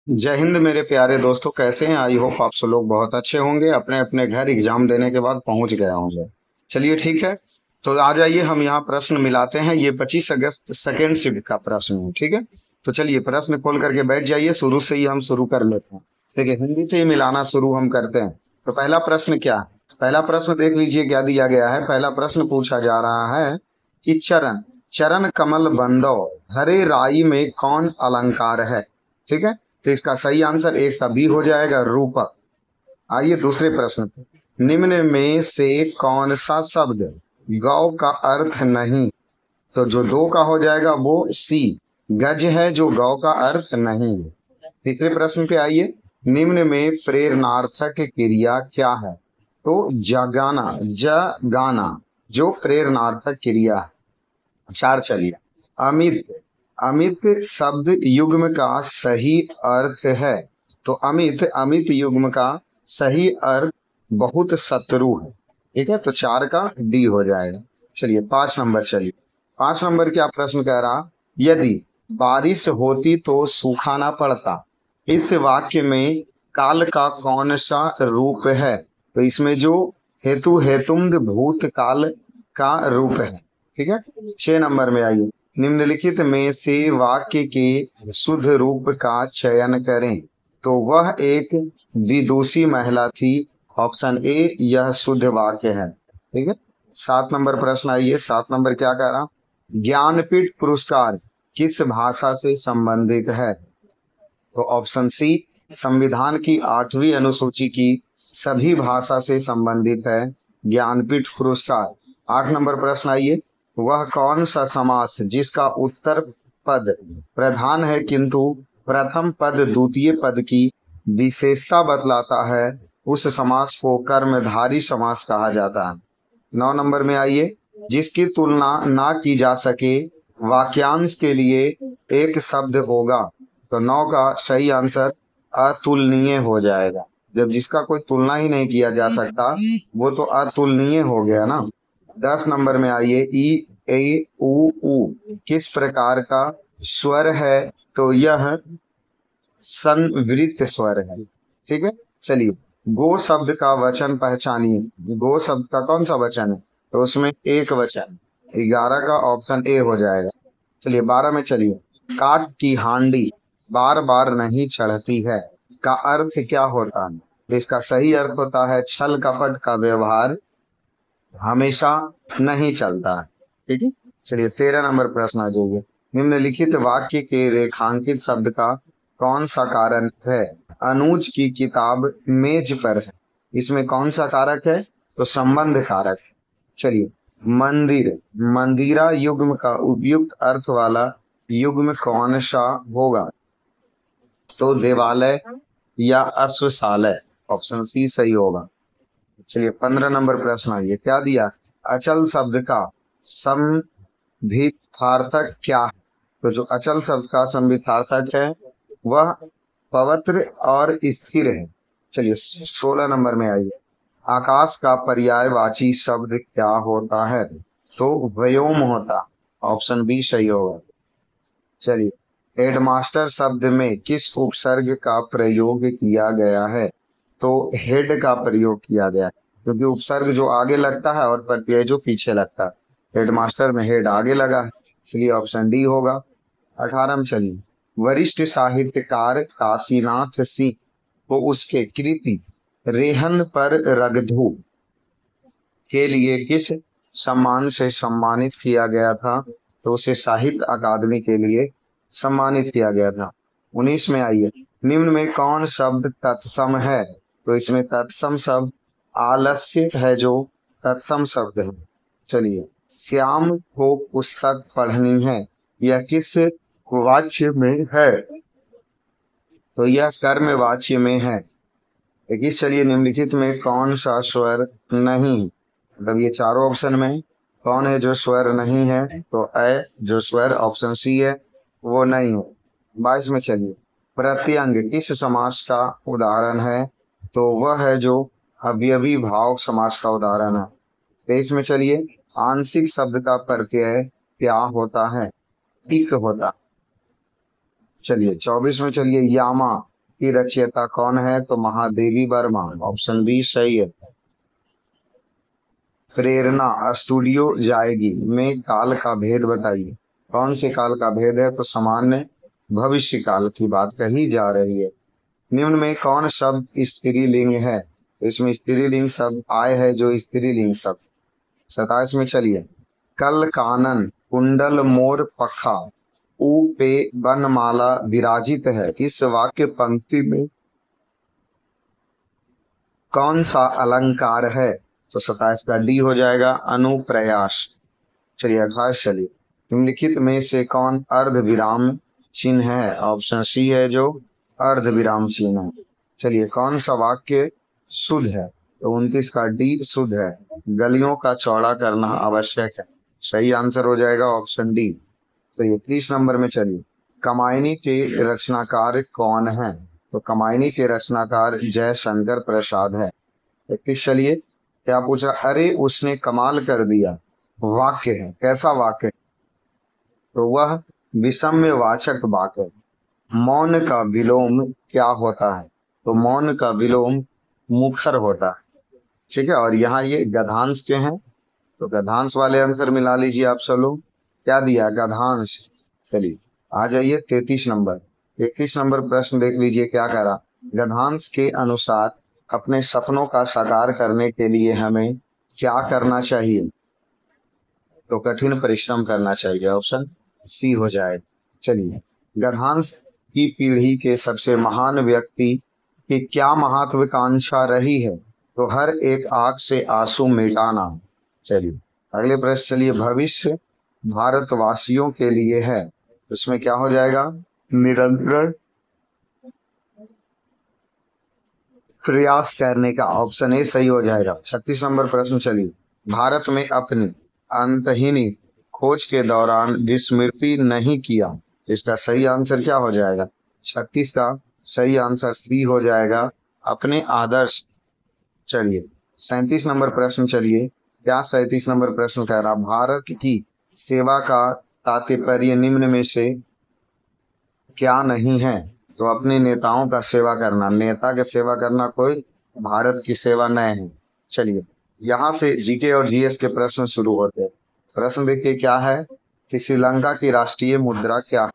जय हिंद मेरे प्यारे दोस्तों, कैसे हैं? आई होप आप सब लोग बहुत अच्छे होंगे। अपने अपने घर एग्जाम देने के बाद पहुंच गए होंगे। चलिए ठीक है। तो आ जाइए, हम यहाँ प्रश्न मिलाते हैं। ये 25 अगस्त सेकेंड शिफ्ट का प्रश्न है, ठीक है। तो चलिए प्रश्न खोल करके बैठ जाइए, शुरू से ही हम शुरू कर लेते हैं। देखिए, हिंदी से ही मिलाना शुरू हम करते हैं। तो पहला प्रश्न क्या है? पहला प्रश्न देख लीजिए क्या दिया गया है। पहला प्रश्न पूछा जा रहा है कि चरण चरण कमल बंदो हरे राई में कौन अलंकार है। ठीक है। तो इसका सही आंसर एक का बी हो जाएगा, रूपक। आइए दूसरे प्रश्न पे। निम्न में से कौन सा शब्द गौ का अर्थ नहीं? तो जो दो का हो जाएगा वो सी, गज है, जो गौ का अर्थ नहीं है। तीसरे प्रश्न पे आइए। निम्न में प्रेरणार्थक क्रिया क्या है? तो जगाना, जगाना जो प्रेरणार्थक क्रिया है। चार चलिए। अमित अमित शब्द युग्म का सही अर्थ है। तो अमित अमित युग्म का सही अर्थ बहुत शत्रु है। ठीक है, तो चार का डी हो जाएगा। चलिए 5 नंबर। चलिए 5 नंबर क्या प्रश्न कह रहा, यदि बारिश होती तो सूखा ना पड़ता। इस वाक्य में काल का कौन सा रूप है? तो इसमें जो हेतु हेतुम भूतकाल का रूप है। ठीक है। 6 नंबर में आइए। निम्नलिखित में से वाक्य के शुद्ध रूप का चयन करें। तो वह एक विदुषी महिला थी। ऑप्शन ए यह शुद्ध वाक्य है। ठीक है। 7 नंबर प्रश्न आइए। 7 नंबर क्या कह रहा, ज्ञानपीठ पुरस्कार किस भाषा से संबंधित है? तो ऑप्शन सी, संविधान की 8वीं अनुसूची की सभी भाषा से संबंधित है ज्ञानपीठ पुरस्कार। 8 नंबर प्रश्न आइए। वह कौन सा समास जिसका उत्तर पद प्रधान है किंतु प्रथम पद द्वितीय पद की विशेषता बतलाता है, उस समास को कर्मधारी समास कहा जाता है। 9 नंबर में आइए। जिसकी तुलना ना की जा सके वाक्यांश के लिए एक शब्द होगा। तो 9 का सही आंसर अतुलनीय हो जाएगा। जब जिसका कोई तुलना ही नहीं किया जा सकता वो तो अतुलनीय हो गया ना। 10 नंबर में आइए। ई ए उ किस प्रकार का स्वर है? तो यह संवृत्त स्वर है। ठीक है। चलिए, गो शब्द का वचन पहचानिए। गो शब्द का कौन सा वचन है? तो उसमें एक वचन। 11 का ऑप्शन ए हो जाएगा। चलिए 12 में चलिए। काठ की हांडी बार बार नहीं चढ़ती है का अर्थ क्या होता है? तो इसका सही अर्थ होता है छल कपट का व्यवहार हमेशा नहीं चलता है। ठीक है। चलिए 13 नंबर प्रश्न आ जाइए। निम्नलिखित वाक्य के रेखांकित शब्द का कौन सा कारक है? अनुज की किताब मेज पर है। इसमें कौन सा कारक है? तो संबंध कारक। चलिए, मंदिर मंदिरा युग्म का उपयुक्त अर्थ वाला युग्म कौन सा होगा? तो देवालय या अश्वशालय। ऑप्शन सी सही होगा। चलिए 15 नंबर प्रश्न आइए। क्या दिया? अचल शब्द का संविधार्थक क्या है? तो जो अचल शब्द का संविधार्थक है वह पवित्र और स्थिर है। चलिए 16 नंबर में आइए। आकाश का पर्यायवाची शब्द क्या होता है? तो व्योम होता। ऑप्शन बी सही होगा। चलिए, हेडमास्टर शब्द में किस उपसर्ग का प्रयोग किया गया है? तो हेड का प्रयोग किया गया है, क्योंकि उपसर्ग जो आगे लगता है और प्रत्यय जो पीछे लगता है। हेडमास्टर में हेड आगे लगा है, इसलिए ऑप्शन डी होगा। 18 में चलिए। वरिष्ठ साहित्यकार काशीनाथ सिंह को उसके कृति रेहन पर रगधू के लिए किस सम्मान से सम्मानित किया गया था? तो उसे साहित्य अकादमी के लिए सम्मानित किया गया था। 19 में आइए। निम्न में कौन शब्द तत्सम है? तो इसमें तत्सम शब्द आलस्य है, जो तत्सम शब्द है। चलिए, श्याम को पुस्तक पढ़नी है, यह किस वाच्य में है? तो यह कर्म वाच्य में है। देखिए, चलिए निम्नलिखित में कौन सा स्वर नहीं? मतलब ये चारों ऑप्शन में कौन है जो स्वर नहीं है? तो अ जो स्वर ऑप्शन सी है वो नहीं है। 22 में चलिए। प्रत्यंग किस समास का उदाहरण है? तो वह है जो अवयवी भाव समास का उदाहरण है। 23 में चलिए। आंशिक शब्द का प्रत्यय क्या होता है? इक होता। चलिए 24 में चलिए। यामा की रचयिता कौन है? तो महादेवी वर्मा, ऑप्शन बी सही है। प्रेरणा स्टूडियो जाएगी में काल का भेद बताइए। कौन से काल का भेद है? तो सामान्य भविष्य काल की बात कही जा रही है। निम्न में कौन शब्द स्त्रीलिंग है? तो इसमें स्त्रीलिंग शब्द आय है, जो स्त्रीलिंग शब्द। 27 में चलिए, कल कानन कुंडल मोर पखा ऊ पे बनमाला विराजित है, इस वाक्य पंक्ति में कौन सा अलंकार है? तो 27 का डी हो जाएगा, अनुप्रयास। चलिए 28 चलिए, निम्नलिखित में से कौन अर्ध विराम चिन्ह है? ऑप्शन सी है जो अर्ध विराम चिन्ह है। चलिए, कौन सा वाक्य शुद्ध है? तो 29 का डी शुद्ध है, गलियों का चौड़ा करना आवश्यक है। सही आंसर हो जाएगा ऑप्शन डी। तो 30 नंबर में चलिए, कामायनी के रचनाकार कौन है? तो कामायनी के रचनाकार जयशंकर प्रसाद है। 31 चलिए, क्या पूछ रहा? अरे उसने कमाल कर दिया वाक्य है, कैसा वाक्य है? तो वह विषम्य वाचक वाक्य है। मौन का विलोम क्या होता है? तो मौन का विलोम मुखर होता है। ठीक है, और यहाँ ये गधांश के हैं, तो गधांश वाले आंसर मिला लीजिए आप सब लोग। क्या दिया? गधांश। चलिए आ जाइए 33 नंबर। 33 नंबर प्रश्न देख लीजिए क्या करा। गधांश के अनुसार अपने सपनों का साकार करने के लिए हमें क्या करना चाहिए? तो कठिन परिश्रम करना चाहिए, ऑप्शन सी हो जाए। चलिए, गधांश की पीढ़ी के सबसे महान व्यक्ति की क्या महत्वाकांक्षा रही है? तो हर एक आंख से आंसू मिटाना। चलिए अगले प्रश्न, चलिए, भविष्य भारतवासियों के लिए है, उसमें क्या हो जाएगा? निरंतर प्रयास करने का, ऑप्शन ए सही हो जाएगा। 36 नंबर प्रश्न, चलिए, भारत में अपनी अंतहीनी खोज के दौरान विस्मृति नहीं किया, इसका सही आंसर क्या हो जाएगा? 36 का सही आंसर सी हो जाएगा, अपने आदर्श। चलिए 37 नंबर प्रश्न, चलिए, क्या 37 नंबर प्रश्न कह रहा? भारत की सेवा का तात्पर्य निम्न में से क्या नहीं है? तो अपने नेताओं का सेवा करना, नेता की सेवा करना कोई भारत की सेवा नहीं है। चलिए यहाँ से जीके और जीएस के प्रश्न शुरू होते हैं। प्रश्न देखिए क्या है कि श्रीलंका की राष्ट्रीय मुद्रा क्या है?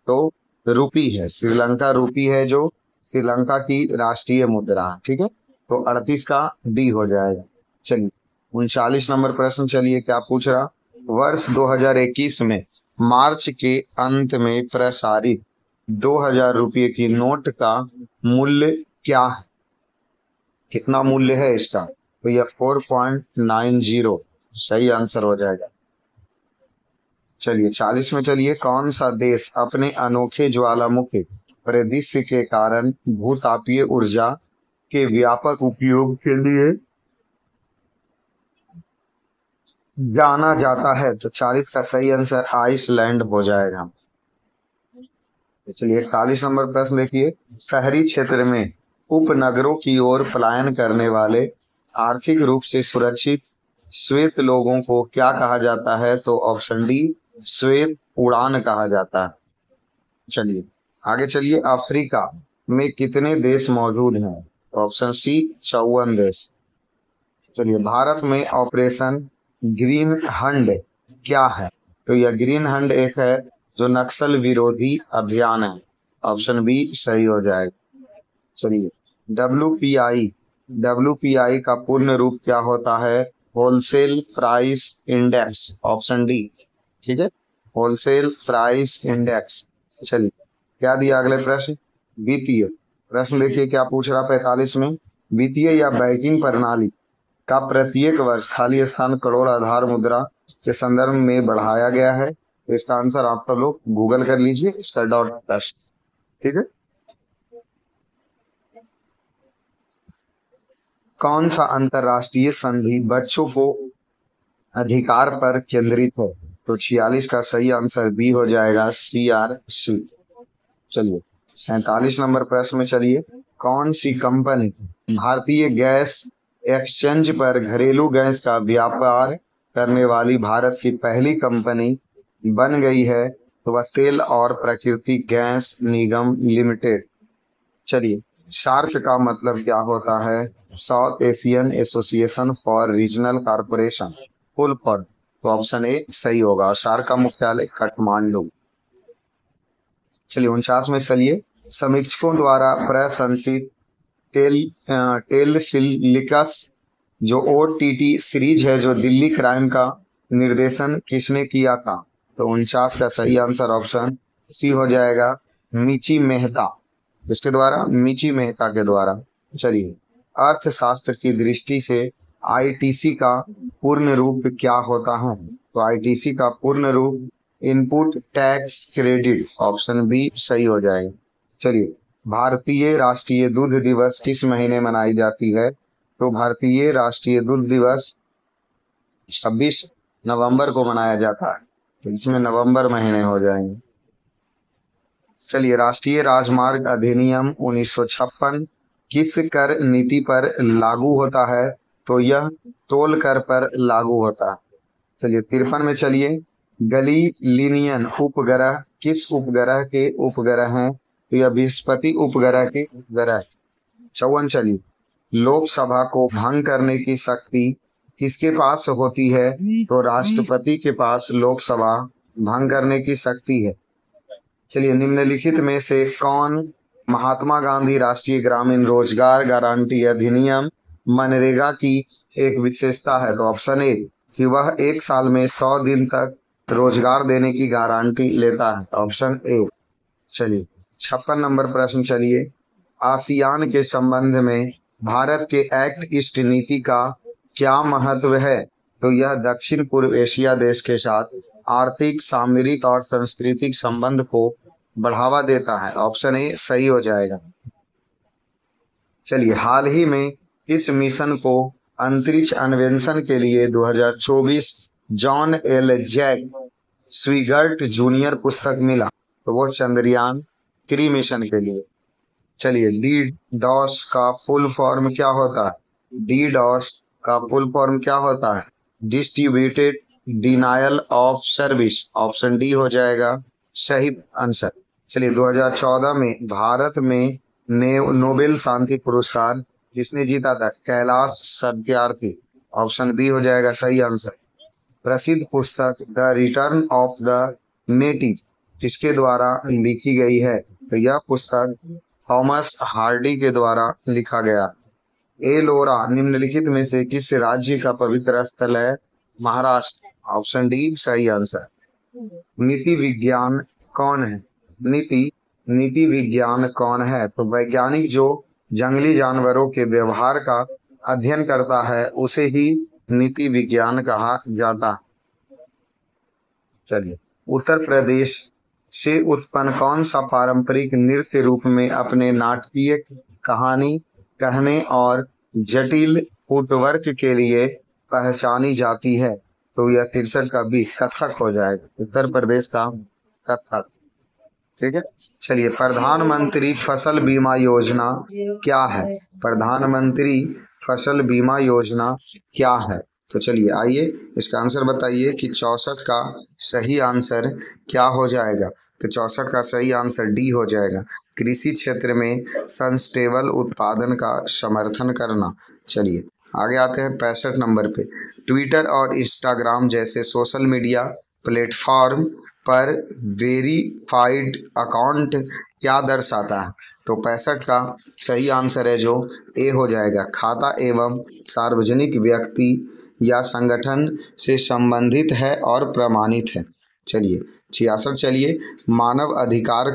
तो रूपी है, श्रीलंका रूपी है जो श्रीलंका की राष्ट्रीय मुद्रा है। ठीक है, तो 38 का डी हो जाएगा। चलिए 39 नंबर प्रश्न, चलिए, क्या पूछ रहा? वर्ष 2021 में मार्च के अंत में प्रसारित 2000 रुपये की नोट का मूल्य क्या है? कितना मूल्य है इसका? तो यह 4.90 सही आंसर हो जाएगा। चलिए 40 में चलिए, कौन सा देश अपने अनोखे ज्वालामुखी परिदृश्य के कारण भूतापीय ऊर्जा के व्यापक उपयोग के लिए जाना जाता है? तो 40 का सही आंसर आइसलैंड हो जाएगा। चलिए 41 नंबर प्रश्न देखिए, शहरी क्षेत्र में उपनगरों की ओर पलायन करने वाले आर्थिक रूप से सुरक्षित श्वेत लोगों को क्या कहा जाता है? तो ऑप्शन डी श्वेत उड़ान कहा जाता है। चलिए आगे चलिए, अफ्रीका में कितने देश मौजूद हैं? तो ऑप्शन सी 54 देश। चलिए, भारत में ऑपरेशन ग्रीन हंड क्या है? तो यह ग्रीन हंड एक है जो नक्सल विरोधी अभियान है, ऑप्शन बी सही हो जाएगा। चलिए डब्ल्यूपीआई का पूर्ण रूप क्या होता है? Wholesale price index, option D. ठीक है, होलसेल प्राइस इंडेक्स। चलिए क्या दिया अगले प्रश्न? वित्तीय प्रश्न देखिए क्या पूछ रहा 45 में, वित्तीय या बैंकिंग प्रणाली का प्रत्येक वर्ष खाली स्थान करोड़ आधार मुद्रा के संदर्भ में बढ़ाया गया है। तो इसका आंसर आप सब लोग गूगल कर लीजिए, इसका डॉट टेस्ट। ठीक है, कौन सा अंतरराष्ट्रीय संधि बच्चों को अधिकार पर केंद्रित है? तो 46 का सही आंसर बी हो जाएगा, CRC। चलिए 47 नंबर प्रश्न में चलिए, कौन सी कंपनी भारतीय गैस एक्सचेंज पर घरेलू गैस का व्यापार करने वाली भारत की पहली कंपनी बन गई है? तो वह तेल और प्राकृतिक गैस निगम लिमिटेड। चलिए, शार्क का मतलब क्या होता है? South Asian association for regional corporation, full form. तो ऑप्शन ए सही होगा। शार्क का मुख्यालय काठमांडू। चलिए 49 में चलिए, समीक्षकों द्वारा प्रशंसित टेल टेलफिलिकस जो ओटीटी सीरीज है, जो दिल्ली क्राइम का निर्देशन किसने किया था? तो 49 का सही आंसर ऑप्शन सी हो जाएगा, मिची मेहता। किसके द्वारा? मिची मेहता के द्वारा। चलिए, अर्थशास्त्र की दृष्टि से आईटीसी का पूर्ण रूप क्या होता है? तो आईटीसी का पूर्ण रूप input tax credit, option B सही हो जाएगा। चलिए, भारतीय राष्ट्रीय दूध दिवस किस महीने मनाई जाती है? तो भारतीय राष्ट्रीय दूध दिवस 26 नवंबर को मनाया जाता है, तो इसमें नवंबर महीने हो जाएंगे। चलिए, राष्ट्रीय राजमार्ग अधिनियम 1956 किस कर नीति पर लागू होता है? तो यह टोल कर पर लागू होता है। चलिए 53 में चलिए, गैलीलियन उपग्रह किस उपग्रह के उपग्रह हैं? तो यह बृहस्पति उपग्रह के उपग्रह। 54 चलिए, लोकसभा को भंग करने की शक्ति किसके पास होती है? तो राष्ट्रपति के पास लोकसभा भंग करने की शक्ति है। चलिए, निम्नलिखित में से कौन महात्मा गांधी राष्ट्रीय ग्रामीण रोजगार गारंटी अधिनियम मनरेगा की एक विशेषता है? तो ऑप्शन ए कि वह एक साल में 100 दिन तक रोजगार देने की गारंटी लेता है, ऑप्शन ए। चलिए 56 नंबर प्रश्न, चलिए, आसियान के संबंध में भारत के एक्ट ईस्ट नीति का क्या महत्व है? तो यह दक्षिण पूर्व एशिया देश के साथ आर्थिक, सामरिक और सांस्कृतिक संबंध को बढ़ावा देता है, ऑप्शन ए सही हो जाएगा। चलिए, हाल ही में इस मिशन को अंतरिक्ष अन्वेषण के लिए 2024 जॉन एल जैक स्वीगर्ट जूनियर पुस्तक मिला, तो वो चंद्रयान 3 मिशन के लिए। चलिए, डी डॉस का फुल फॉर्म क्या होता है? डी डॉस का फुल फॉर्म क्या होता है? Distributed denial of service, option D हो जाएगा सही आंसर। चलिए 2014 में भारत में नोबेल शांति पुरस्कार किसने जीता था? कैलाश सत्यार्थी, ऑप्शन बी हो जाएगा सही आंसर। प्रसिद्ध पुस्तक the return of the native किसके द्वारा लिखी गई है? तो यह पुस्तक थॉमस हार्डी के द्वारा लिखा गया। एलोरा निम्नलिखित में से किस राज्य का पवित्र स्थल है? महाराष्ट्र, ऑप्शन डी सही आंसर। नीति विज्ञान कौन है? नीति विज्ञान कौन है? तो वैज्ञानिक जो जंगली जानवरों के व्यवहार का अध्ययन करता है उसे ही नीति विज्ञान कहा जाता है। चलिए, उत्तर प्रदेश से उत्पन्न कौन सा पारंपरिक नृत्य रूप में अपने नाटकीय, कहानी कहने और जटिल फुटवर्क के लिए पहचानी जाती है? तो यह 63 का भी कथक हो जाएगा, उत्तर प्रदेश का कथक। ठीक है। चलिए, प्रधानमंत्री फसल बीमा योजना क्या है? प्रधानमंत्री फसल बीमा योजना क्या है? तो चलिए आइए इसका आंसर बताइए कि 64 का सही आंसर क्या हो जाएगा? तो 64 का सही आंसर डी हो जाएगा, कृषि क्षेत्र में सस्टेनेबल उत्पादन का समर्थन करना। चलिए आगे आते हैं 65 नंबर पे। ट्विटर और इंस्टाग्राम जैसे सोशल मीडिया प्लेटफॉर्म पर वेरीफाइड अकाउंट क्या दर्शाता है? तो 65 का सही आंसर है जो ए हो जाएगा, खाता एवं सार्वजनिक व्यक्ति या संगठन से संबंधित है और प्रमाणित है। चलिए 66, चलिए, मानव अधिकार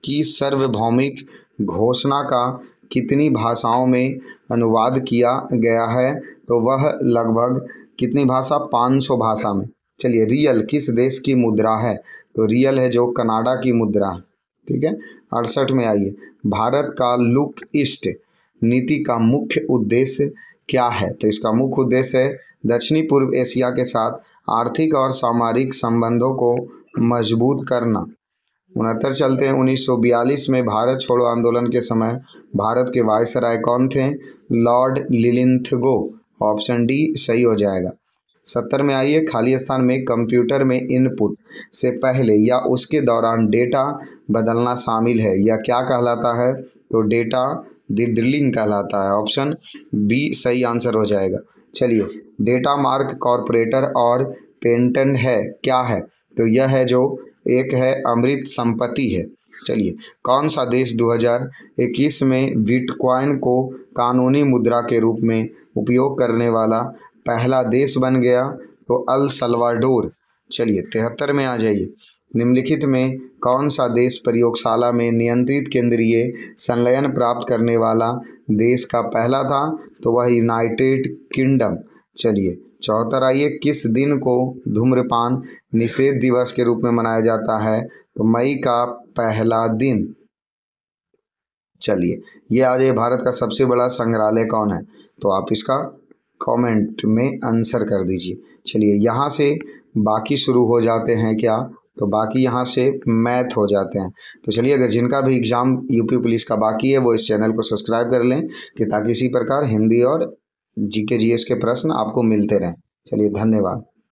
की सार्वभौमिक घोषणा का कितनी भाषाओं में अनुवाद किया गया है? तो वह लगभग कितनी भाषा? 500 भाषा में। चलिए, रियल किस देश की मुद्रा है? तो रियल है जो कनाडा की मुद्रा है। ठीक है। 68 में आइए, भारत का लुक ईस्ट नीति का मुख्य उद्देश्य क्या है? तो इसका मुख्य उद्देश्य है दक्षिणी पूर्व एशिया के साथ आर्थिक और सामरिक संबंधों को मजबूत करना। 69 चलते हैं, 1942 में भारत छोड़ो आंदोलन के समय भारत के वायसराय कौन थे? लॉर्ड लिलिथगो, ऑप्शन डी सही हो जाएगा। 70 में आइए, खाली स्थान में कंप्यूटर में इनपुट से पहले या उसके दौरान डेटा बदलना शामिल है, यह क्या कहलाता है? तो डेटा ड्रिलिंग कहलाता है। ऑप्शन बी सही आंसर हो जाएगा। चलिए, डेटा मार्क कॉर्पोरेटर और पेटेंट है क्या है? तो यह है जो एक है अमृत संपत्ति है। चलिए, कौन सा देश 2021 में बिटकॉइन को कानूनी मुद्रा के रूप में उपयोग करने वाला पहला देश बन गया? तो अल सल्वाडोर। चलिए, 73 में आ जाइए, निम्नलिखित में कौन सा देश प्रयोगशाला में नियंत्रित केंद्रीय संलयन प्राप्त करने वाला देश का पहला था? तो वह यूनाइटेड किंगडम। चलिए, 74 आइए, किस दिन को धूम्रपान निषेध दिवस के रूप में मनाया जाता है? तो मई का पहला दिन। चलिए, ये आ जाए, भारत का सबसे बड़ा संग्रहालय कौन है? तो आप इसका कमेंट में आंसर कर दीजिए। चलिए, यहाँ से बाकी शुरू हो जाते हैं क्या? तो बाकी यहाँ से मैथ हो जाते हैं। तो चलिए, अगर जिनका भी एग्ज़ाम यूपी पुलिस का बाकी है वो इस चैनल को सब्सक्राइब कर लें कि ताकि इसी प्रकार हिंदी और जीके जीएस के प्रश्न आपको मिलते रहें। चलिए, धन्यवाद।